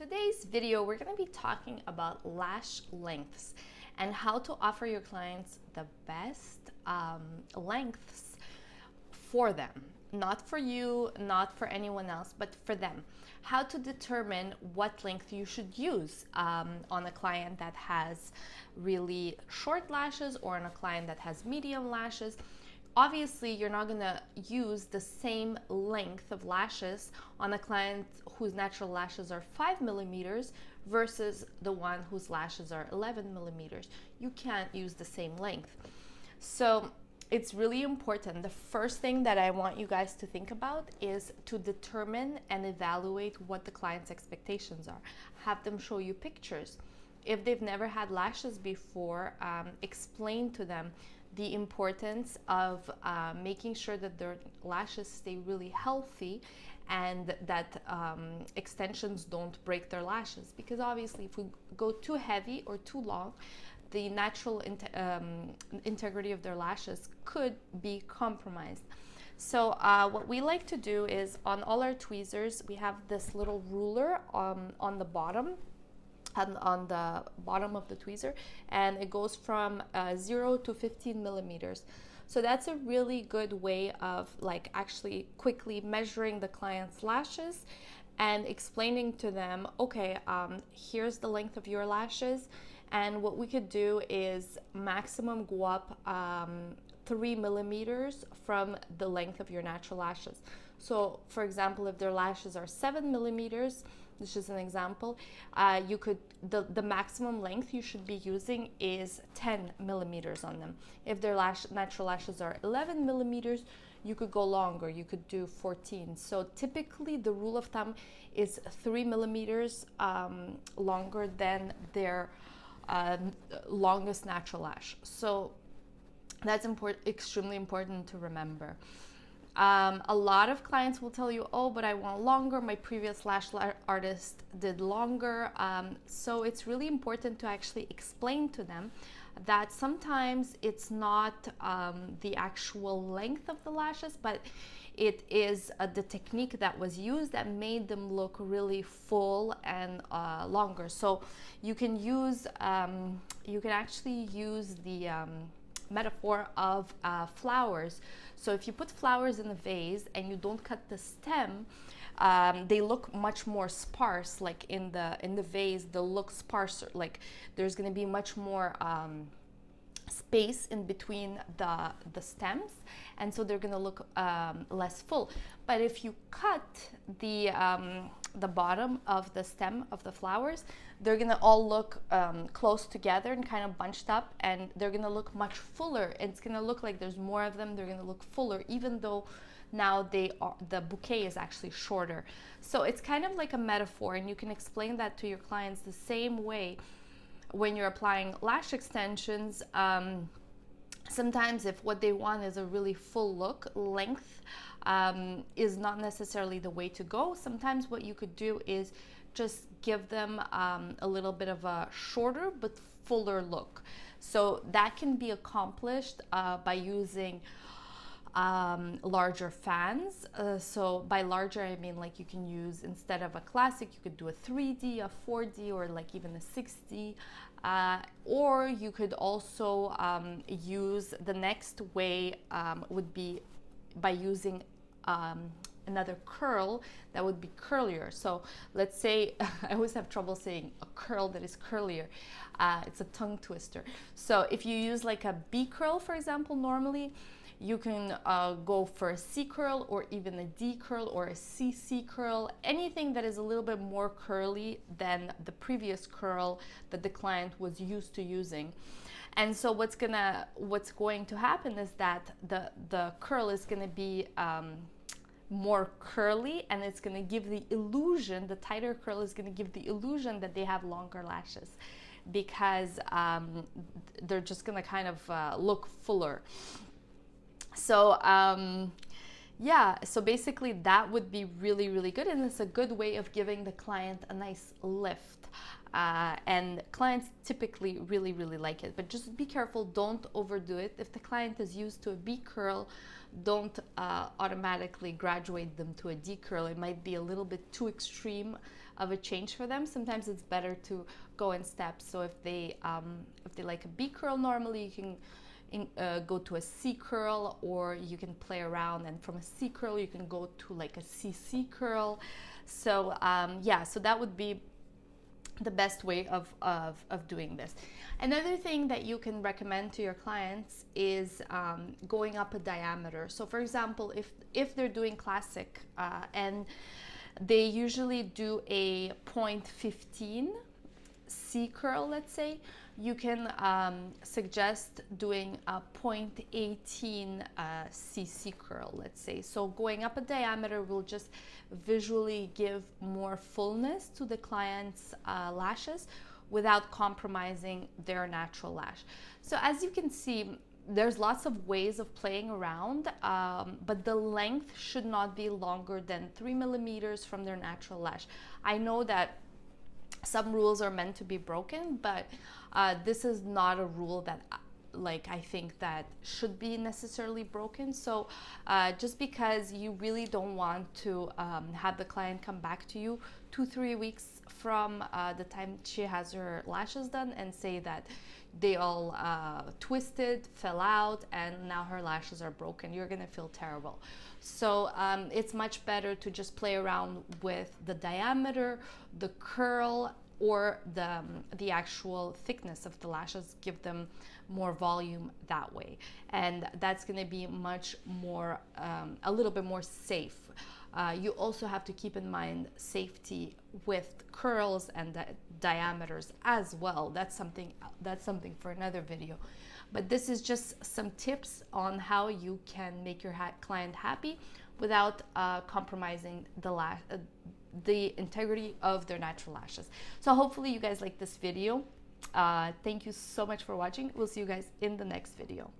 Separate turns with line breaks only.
today's video, we're going to be talking about lash lengths and how to offer your clients the best lengths for them. Not for you, not for anyone else, but for them. How to determine what length you should use on a client that has really short lashes or on a client that has medium lashes. Obviously, you're not going to use the same length of lashes on a client whose natural lashes are 5 millimeters versus the one whose lashes are 11 millimeters. You can't use the same length. So it's really important. The first thing that I want you guys to think about is to determine and evaluate what the client's expectations are. Have them show you pictures. If they've never had lashes before, explain to them the importance of making sure that their lashes stay really healthy and that extensions don't break their lashes. Because obviously if we go too heavy or too long, the natural integrity of their lashes could be compromised. So what we like to do is on all our tweezers, we have this little ruler on the bottom, on the bottom of the tweezer, and it goes from 0 to 15 millimeters. So that's a really good way of actually quickly measuring the client's lashes and explaining to them, okay, here's the length of your lashes, and what we could do is maximum go up 3 millimeters from the length of your natural lashes. So for example, if their lashes are 7 millimeters, this is an example, you could, the maximum length you should be using is 10 millimeters on them. If their natural lashes are 11 millimeters, you could go longer, you could do 14. So typically the rule of thumb is 3 millimeters longer than their longest natural lash. So that's extremely important to remember. A lot of clients will tell you, oh, but I want longer. My previous lash artist did longer. So it's really important to actually explain to them that sometimes it's not the actual length of the lashes, but it is the technique that was used that made them look really full and longer. So you can use, you can actually use the metaphor of flowers. So if you put flowers in a vase and you don't cut the stem, they look much more sparse. Like in the vase, they'll look sparser. Like there's going to be much more space in between the stems, and so they're going to look less full. But if you cut the bottom of the stem of the flowers, they're going to all look close together and kind of bunched up, and they're going to look much fuller. It's going to look like there's more of them. They're going to look fuller, even though now the bouquet is actually shorter. So it's kind of like a metaphor, and you can explain that to your clients the same way when you're applying lash extensions. Sometimes if what they want is a really full look, length is not necessarily the way to go. Sometimes what you could do is just give them a little bit of a shorter but fuller look. So that can be accomplished by using larger fans. So by larger, I mean like you can use, instead of a classic, you could do a 3D, a 4D, or like even a 6D. Or you could also use, the next way would be by using another curl that would be curlier. So let's say, I always have trouble saying a curl that is curlier. It's a tongue twister. So if you use like a B curl, for example, normally, you can go for a C curl or even a D curl or a CC curl, anything that is a little bit more curly than the previous curl that the client was used to using. And so what's going to happen is that the curl is going to be more curly, and it's going to give the illusion, the tighter curl is going to give the illusion that they have longer lashes, because they're just going to kind of look fuller. So yeah, so basically that would be really, really good, and it's a good way of giving the client a nice lift. And clients typically really, really like it, but just be careful, don't overdo it. If the client is used to a B curl, don't automatically graduate them to a D curl. It might be a little bit too extreme of a change for them. Sometimes it's better to go in steps. So if they like a B curl normally, you can go to a C curl, or you can play around, and from a C curl you can go to like a CC curl. So yeah, so that would be the best way of doing this. Another thing that you can recommend to your clients is going up a diameter. So for example, if they're doing classic and they usually do a 0.15 C curl, let's say, you can suggest doing a 0.18 CC curl, let's say. So going up a diameter will just visually give more fullness to the client's lashes without compromising their natural lash. So as you can see, there's lots of ways of playing around, but the length should not be longer than 3 millimeters from their natural lash. I know that some rules are meant to be broken, but this is not a rule that I think that should be necessarily broken. So just because you really don't want to have the client come back to you 2-3 weeks from the time she has her lashes done and say that they all twisted, fell out, and now her lashes are broken, you're gonna feel terrible. So it's much better to just play around with the diameter, the curl, or the actual thickness of the lashes. Give them more volume that way, and that's going to be much more a little bit more safe. You also have to keep in mind safety with curls and the diameters as well. That's something for another video, but this is just some tips on how you can make your client happy without compromising the integrity of their natural lashes. So hopefully you guys like this video. Thank you so much for watching. We'll see you guys in the next video.